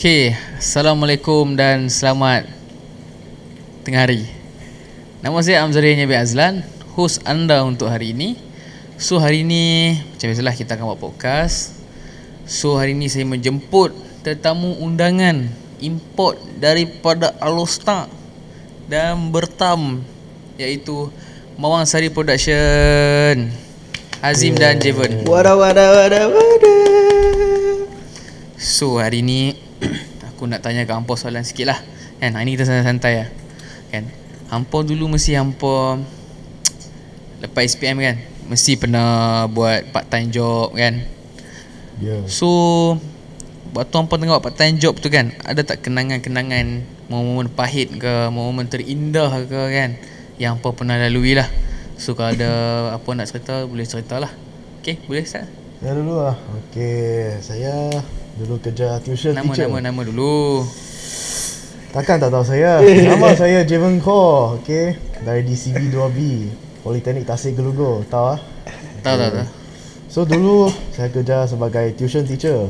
Okay, Assalamualaikum dan selamat tengah hari. Nama saya Amzari Nabi Azlan, host anda untuk hari ini. So hari ini macam biasalah kita akan buat podcast. So hari ini saya menjemput tetamu undangan import daripada Alostar dan bertam, iaitu Mawang Sari Production, Azim dan Javon. Wadah. So hari ni aku nak tanya ke hampa soalan sikit lah kan. Hari ni kita santai-santai lah kan. Hampa dulu mesti hampa lepas SPM kan, mesti pernah buat part time job kan. So waktu hampa tengok part time job tu kan, ada tak kenangan-kenangan, momen-momen pahit ke, momen terindah ke kan, yang hampa pernah lalui lah. So kalau ada apa nak cerita, boleh cerita lah. Okay, boleh start? Saya dulu lah. Okay, saya dulu kerja tuition teacher. Nama dulu. Takkan tak tahu saya. Nama saya Javon Khaw. Okay, dari DCB 2B Politeknik Tasik Gelugur. Tahu lah? Tahu. So dulu saya kerja sebagai tuition teacher.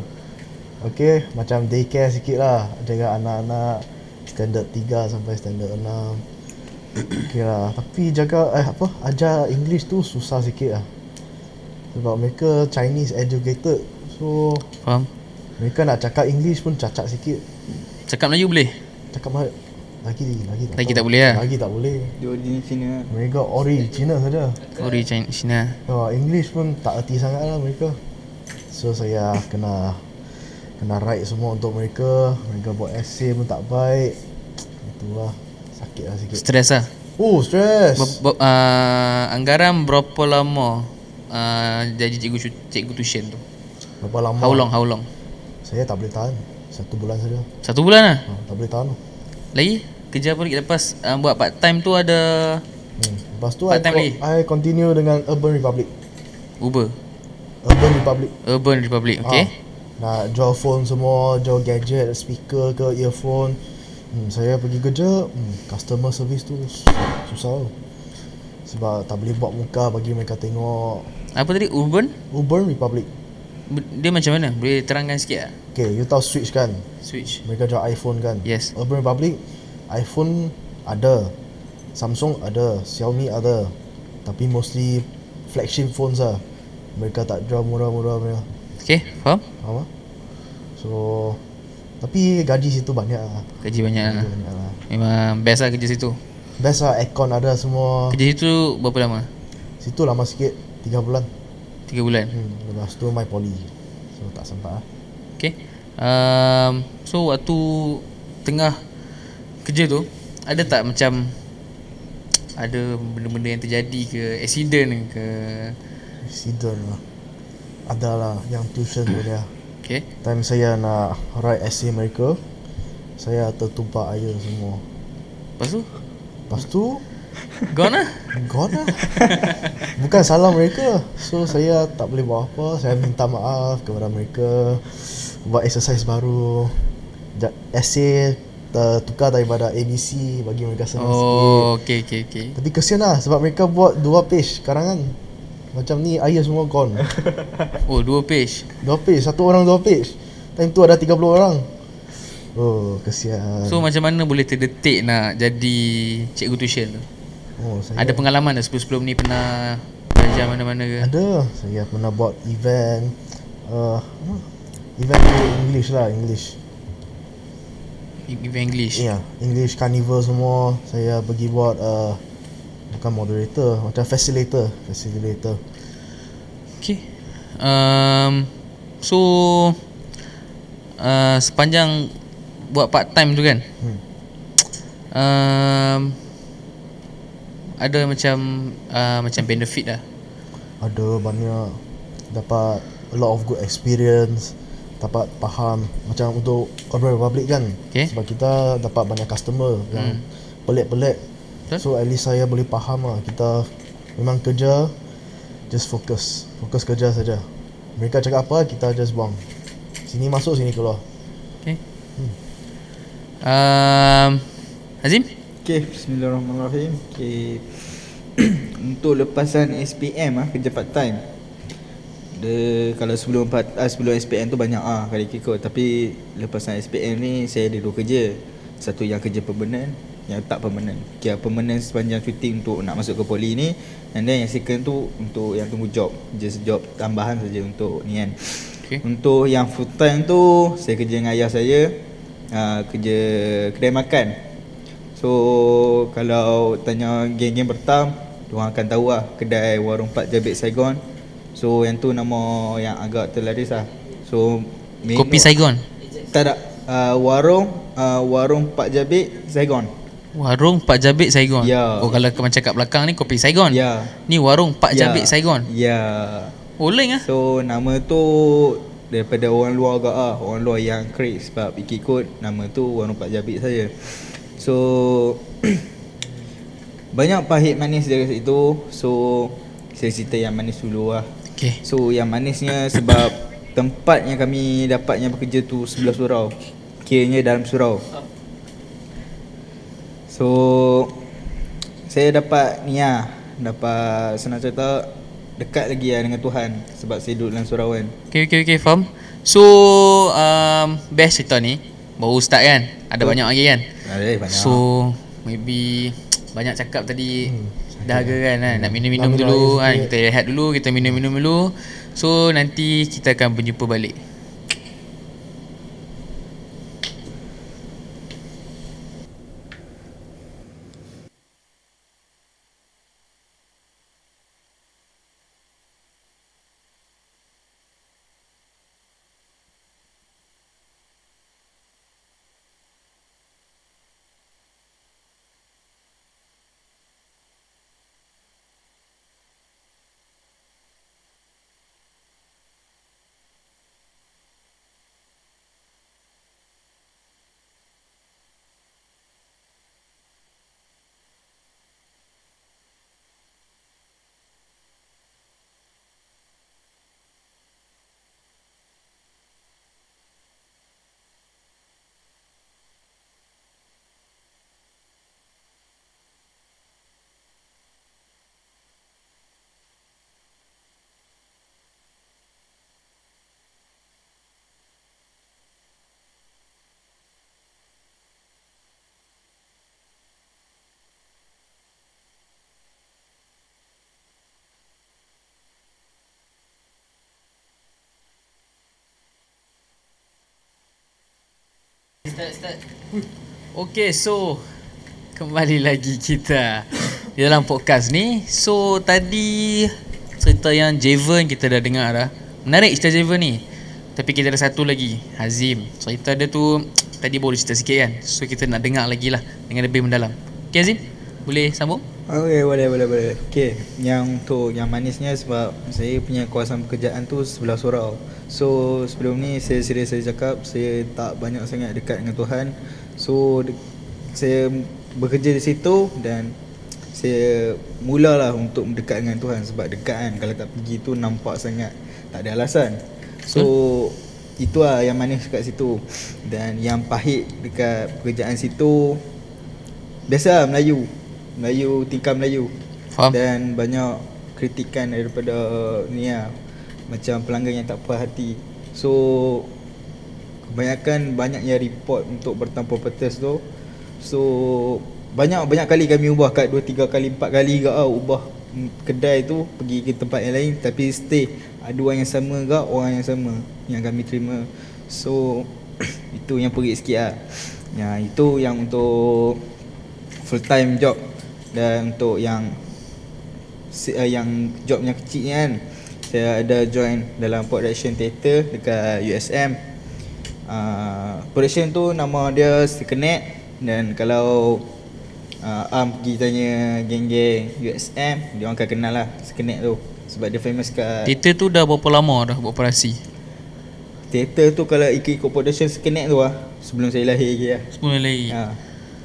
Okay, macam daycare sikit lah, jaga anak-anak standard 3 sampai standard 6. Okay lah. Tapi jaga ajar English tu susah sikit lah, sebab mereka Chinese educated. So Faham? mereka nak cakap English pun cacat sikit. Cakap Melayu boleh? Cakap lagi Lagi tak boleh lah. Lagi tak boleh. Dia origin Cina. Mereka ori Cina saja. Ori China. English pun tak erti sangat lah mereka. So saya kena write semua untuk mereka. Mereka buat essay pun tak baik. Itulah, sakit lah sikit. Stres lah. Stress. Anggaran berapa lama jadi cikgu tuition tu? Berapa lama? How long? Saya tak boleh tahan. 1 bulan saja. 1 bulan lah? Tak boleh tahan. Lagi? Kerja apa lagi lepas buat part time tu ada? Lepas tu Part time lagi? I continue dengan Urban Republic. Uber? Urban Republic. Okay. Nak jual phone semua, jual gadget, speaker ke, earphone. Saya pergi kerja, customer service tu susah. Sebab tak boleh buat muka bagi mereka tengok. Apa tadi? Urban Republic. Dia macam mana? Boleh terangkan sikit tak? Okay, you tahu Switch kan? Switch. Mereka jual iPhone kan? Yes. Urban Republic, iPhone ada, Samsung ada, Xiaomi ada. Tapi mostly flagship phones lah. Mereka tak jual murah-murah mereka. Okay, faham? Apa? So tapi gaji situ banyak lah. Gaji banyak lah. Memang best lah kerja situ. Best lah, aircon ada semua. Kerja situ berapa lama? Situ lama sikit, 3 bulan. 3 bulan. Lepas tu my poly. So tak sempat lah. Okay. So waktu tengah kerja tu, ada tak macam ada benda-benda yang terjadi ke, accident ke? Accident lah, ada lah, yang tuition boleh lah. Okay. Time saya nak write essay mereka, saya tertumpah air semua. Lepas tu Gone lah. Bukan salah mereka. So saya tak boleh buat apa. Saya minta maaf kepada mereka, buat exercise baru, essay tukar daripada ABC, bagi mereka senang sikit. Okay. Tapi kesian lah, sebab mereka buat 2 page karangan. Macam ni air semua gone. 2 page. 2 page, satu orang 2 page. Time tu ada 30 orang. Kesian. So macam mana boleh terdetik nak jadi cikgu tuition tu? Ada pengalaman tak sebelum ni pernah belajar mana-mana ke? Ada. Saya pernah buat event event English lah, Event English? Ya, English carnival semua. Saya pergi buat bukan moderator, macam facilitator. Okay. So sepanjang buat part time tu kan, ada macam benefit lah. Ada banyak, dapat a lot of good experience, dapat faham macam untuk Urban Republic kan. Sebab kita dapat banyak customer yang pelik-pelik. So at least saya boleh faham lah. Kita memang kerja, just fokus kerja saja. Mereka cakap apa, kita just buang. Sini masuk, sini keluar. Okay. Azim? Okay, bismillahirrahmanirrahim. Okay. Untuk lepasan SPM kerja part time, Dia kalau sebelum SPM tu banyak kali ikut. Tapi lepasan SPM ni saya ada 2 kerja. Satu yang kerja permanent, yang tak permanent. Kira permanent sepanjang cuti untuk nak masuk ke poli ni. And then yang second tu untuk yang tunggu job. Just job tambahan saja untuk ni kan. Untuk yang full time tu saya kerja dengan ayah saya, kerja kedai makan. So kalau tanya geng-geng pertam, diorang akan tahu kedai Warung Pak Jabik Saigon. So yang tu nama yang agak terlaris So Kopi Saigon? Tak ada, Warung Pak Jabik Saigon. Warung Pak Jabik Saigon? Ya. Oh, kalau macam kat belakang ni Kopi Saigon? Ya. Ni Warung Pak Jabik Saigon? Ya. Oh, lain So nama tu daripada orang luar agak orang luar yang create sebab ikut nama tu Warung Pak Jabik saja. So banyak pahit manis dari situ. So saya cerita yang manis dulu Okay. So yang manisnya sebab tempat yang kami dapatnya bekerja tu sebelah surau. Kiranya dalam surau. So saya dapat dapat senang cerita dekat lagi dengan Tuhan sebab saya duduk dalam surau kan. Okay, faham. So best cerita ni baru start kan. Ada banyak lagi kan. Ada banyak. So maybe banyak cakap tadi. Dahaga kan, nak minum-minum dulu kan. Kita rehat dulu, kita minum-minum dulu. So nanti kita akan berjumpa balik. Start. Okay, so kembali lagi kita di dalam podcast ni. So tadi cerita yang Javen kita dah dengar dah. Menarik cerita Javen ni. Tapi kita ada satu lagi, Hazim. Cerita dia tu tadi baru cerita sikit kan. So kita nak dengar lagi lah dengan lebih mendalam. Okay Hazim, boleh sambung? Okay, boleh. Okay, yang manisnya sebab saya punya kawasan pekerjaan tu sebelah surau. So sebelum ni saya cakap saya tak banyak sangat dekat dengan Tuhan. So saya bekerja di situ dan saya mulalah untuk mendekat dengan Tuhan. Sebab dekat kan, kalau tak pergi tu nampak sangat tak ada alasan. So itulah yang manis kat situ. Dan yang pahit dekat pekerjaan situ, biasa Melayu, tingkah Melayu. Faham. Dan banyak kritikan daripada macam pelanggan yang tak puas hati. So kebanyakan banyak yang report untuk bertam properties tu. So banyak kali kami ubah, kat 2-3 kali 4 kali ke ubah kedai tu pergi ke tempat yang lain, tapi stay aduan yang sama ke orang yang sama yang kami terima. So itu yang perit sikit Ya, itu yang untuk full time job. Dan untuk yang job yang kecil ni kan, saya ada join dalam production theater dekat USM. Production tu nama dia Sekenet. Dan kalau pergi tanya geng-geng USM, dia orang akan kenal lah Sekenet tu sebab dia famous kat. Theater tu dah berapa lama dah beroperasi? Theater tu kalau ikut production Sekenet tu sebelum saya lahir lagi Sebelum lahir.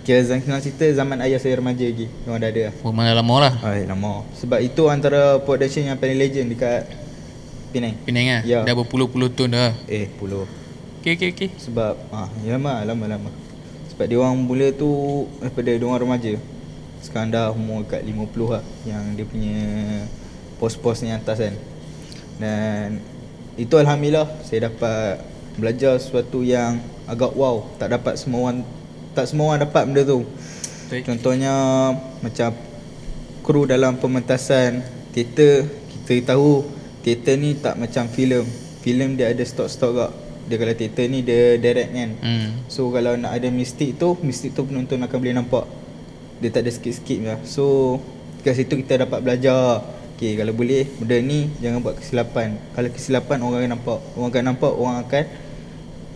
Kira senang cerita zaman ayah saya remaja lagi, memang dah ada Oh, mana lama lah. lama. Sebab itu antara production yang paling legend dekat Penang. Penang Ya. Dah berpuluh-puluh tahun dah. Puluh. Okay. Sebab lama. Sebab dia orang mula tu daripada dia orang remaja. Sekarang dah umur kat 50 yang dia punya pos-pos ni atas kan. Dan itu Alhamdulillah saya dapat belajar sesuatu yang agak wow. Tak semua orang dapat benda tu. Contohnya macam kru dalam pementasan teater. Kita tahu teater ni tak macam filem. Filem dia ada stok-stok gak. Dia kalau teater ni dia direct kan. So kalau nak ada mistik tu penonton akan boleh nampak. Dia tak ada skip-skip lah. So kat situ kita dapat belajar. Okay, kalau boleh benda ni jangan buat kesilapan. Kalau kesilapan orang akan nampak, orang akan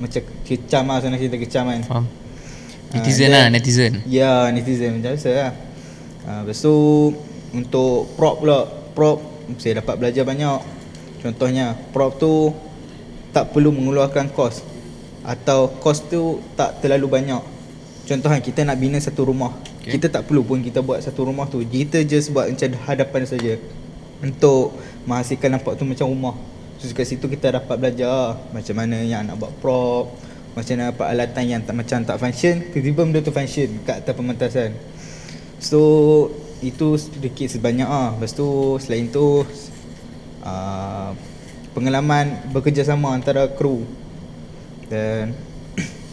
macam kecam lah, sana kita kecam kan. Faham. Netizen. Ya, netizen macam biasa lah. Lepas tu untuk prop pula. Prop saya dapat belajar banyak. Contohnya prop tu tak perlu mengeluarkan kos, atau kos tu tak terlalu banyak. Contohnya kita nak bina satu rumah, kita tak perlu pun kita buat satu rumah tu. Kita just buat macam hadapan saja untuk menghasilkan nampak tu macam rumah. So kat situ kita dapat belajar macam mana yang nak buat prop, macam mana dapat alatan yang macam tak function, tiba-tiba benda tu function kat atas pementasan. So itu sedikit sebanyak Lepas tu selain tu pengalaman bekerjasama antara kru. Dan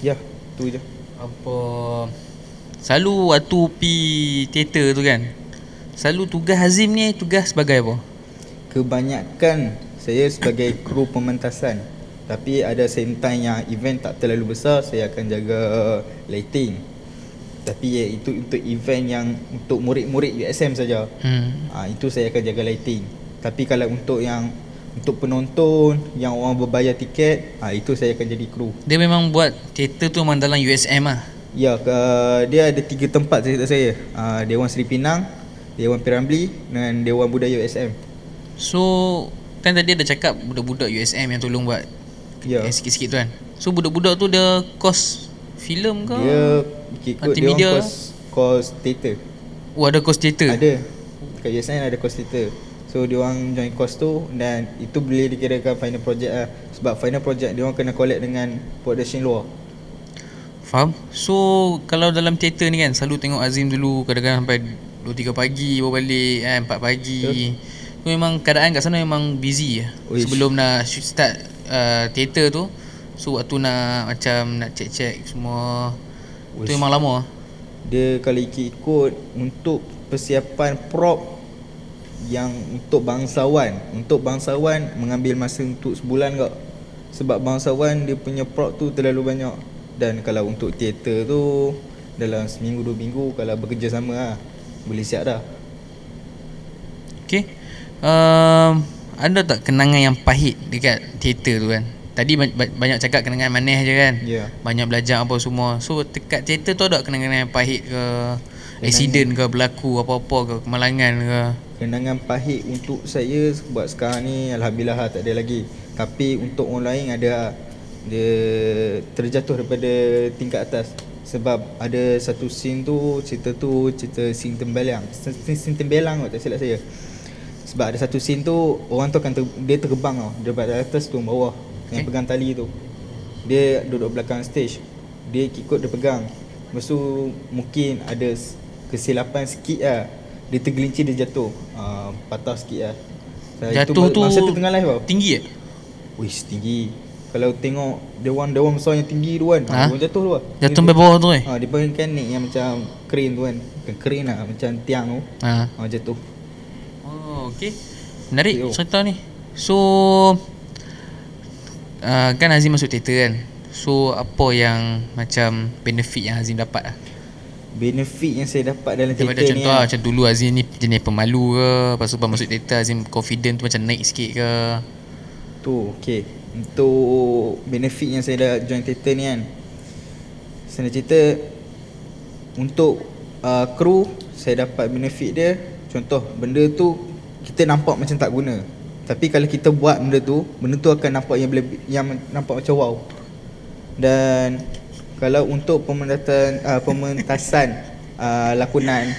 ya, tu je. Apa selalu waktu pi teater tu kan, selalu tugas Hazim ni tugas sebagai apa? Kebanyakan saya sebagai kru pementasan. Tapi ada same time yang event tak terlalu besar, saya akan jaga lighting. Tapi itu untuk event yang untuk murid-murid USM saja. Itu saya akan jaga lighting. Tapi kalau untuk penonton yang orang berbayar tiket, itu saya akan jadi kru. Dia memang buat teater tu memang dalam USM lah. Ya, dia ada 3 tempat cerita saya. Dewan Seri Pinang, Dewan Piramli dan Dewan Budaya USM. So kan tadi ada cakap budak-budak USM yang tolong buat sikit-sikit tu kan. So budak-budak tu dia kos filem ke? Dia ikut dia kos teater. Ada kos teater? Ada. Kat USM ada kos teater. So dia orang join kos tu dan itu boleh dikirakan final project lah. Sebab final project dia orang kena collect dengan production luar. Faham? So kalau dalam teater ni kan selalu tengok Azim dulu kadang-kadang sampai 2-3 pagi baru balik kan, 4 pagi. So memang keadaan kat sana memang busy lah. Sebelum nak start teater tu. So waktu nak macam nak check semua tu memang lama. Dia kalau ikut untuk persiapan prop yang untuk bangsawan mengambil masa untuk sebulan kak. Sebab bangsawan dia punya prop tu terlalu banyak. Dan kalau untuk teater tu dalam seminggu 2 minggu kalau bekerja sama lah, boleh siap dah. Okay. Ada tak kenangan yang pahit dekat teater tu kan? Tadi banyak cakap kenangan manis je kan. Banyak belajar apa semua. So dekat teater tu ada kenangan yang pahit ke? Accident ke, berlaku apa-apa ke, kemalangan ke? Kenangan pahit untuk saya buat sekarang ni alhamdulillah tak ada lagi. Tapi untuk orang lain ada. Dia terjatuh daripada tingkat atas. Sebab ada satu scene tu, cerita scene tembelang. Scene tembelang tak silap saya. Sebab ada satu scene tu orang tu akan dia terbang tau, daripada atas tu bawah. Yang pegang tali tu, dia duduk belakang stage. Dia ikut dia pegang. Lepas tu mungkin ada kesilapan sikit lah. Dia tergelincir, dia jatuh, patah sikit lah. Jatuh tu masa tu tengah live tau. Tinggi ke? Wish, tinggi. Kalau tengok dewan besar yang tinggi tu kan, dia jatuh tu lah. Jatuh sampai bawah tu dia pakai mekanik yang macam crane tu kan. Bukan crane lah, macam tiang tu. Jatuh. Okay, menarik cerita ni. So kan Azim masuk teater kan. So apa yang macam benefit yang Azim dapat lah? Benefit yang saya dapat dalam teater ni contoh macam dulu Azim ni jenis pemalu ke, lepas tu masuk teater Azim confident tu macam naik sikit ke? Tu okay. Untuk benefit yang saya dah join teater ni kan, senang cerita untuk kru saya dapat benefit dia. Contoh benda tu kita nampak macam tak guna, tapi kalau kita buat benda tu akan nampak yang nampak macam wow. Dan kalau untuk pementasan lakonan,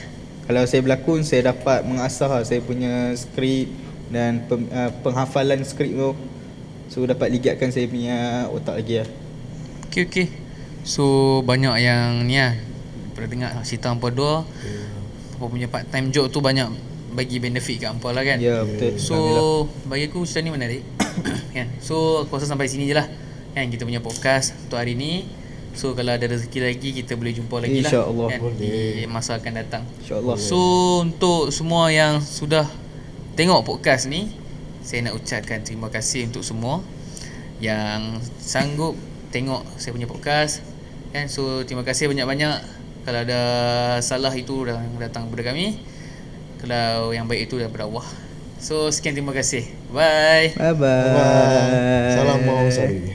kalau saya berlakon saya dapat mengasah saya punya skrip dan penghafalan skrip tu. So dapat ligatkan saya punya otak lagi lah. Okay. So banyak yang ni lah, pernah dengar cerita hampa dua apa punya part time job tu banyak bagi benefit kat hampa lah kan. Ya betul. So bagi aku cerita ni menarik. Kan. So aku rasa sampai sini je lah kan kita punya podcast untuk hari ni. So kalau ada rezeki lagi kita boleh jumpa lagi lah InsyaAllah. kan, di masa akan datang. InsyaAllah. So untuk semua yang sudah tengok podcast ni, saya nak ucapkan terima kasih untuk semua yang sanggup tengok saya punya podcast kan. So terima kasih banyak-banyak. Kalau ada salah itu datang daripada kami, kalau yang baik itu daripada Allah. So sekian, terima kasih. Bye. Bye bye. Bye. Salam mau sorry.